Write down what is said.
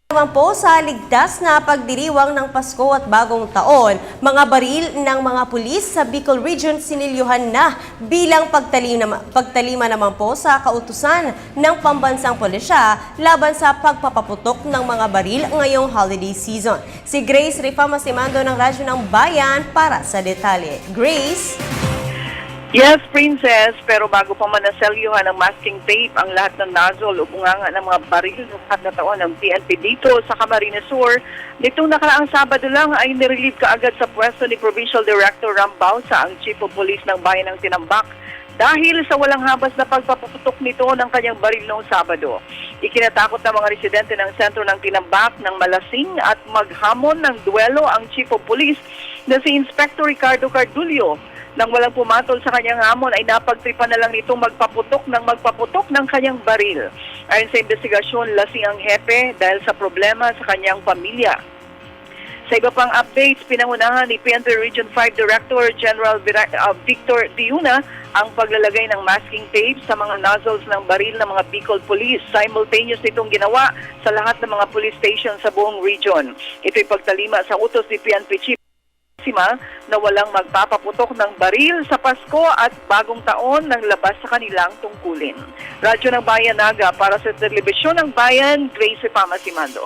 Naman po sa ligtas na pagdiriwang ng Pasko at Bagong Taon, mga baril ng mga pulis sa Bicol Region sinilyuhan na bilang pagtalima naman po sa kautusan ng pambansang pulisya laban sa pagpapaputok ng mga baril ngayong holiday season. Si Grace Rifa Masimando ng Radyo ng Bayan para sa detalye. Grace? Yes, Princess, pero bago pa man naselyuhan ng masking tape ang lahat ng nozzle o bunganga ng mga baril ng taon ng PNP dito sa Camarines Sur, nitong nakaraang Sabado lang ay nirelieve kaagad sa pwesto ni Provincial Director Ram Bausa ang Chief of Police ng Bayan ng Tinambak dahil sa walang habas na pagpaputok nito ng kanyang baril noong Sabado. Ikinatakot ng mga residente ng sentro ng Tinambak ng malasing at maghamon ng duelo ang Chief of Police na si Inspector Ricardo Cardulio. Nang walang pumatol sa kanyang hamon ay napagtripan na lang nito magpaputok ng kanyang baril. Ayon sa investigasyon, lasing ang hepe dahil sa problema sa kanyang pamilya. Sa iba pang updates, pinangunahan ni PNP Region 5 Director General Victor Diuna ang paglalagay ng masking tape sa mga nozzles ng baril ng mga Bicol Police. Simultaneous nitong ginawa sa lahat ng mga police station sa buong region. Ito'y pagtalima sa utos ni PNP Chief na walang magpapaputok ng baril sa Pasko at Bagong Taon ng labas sa kanilang tungkulin. Radyo ng Bayan Naga para sa Telebisyon ng Bayan, Grace Rifa Masimando.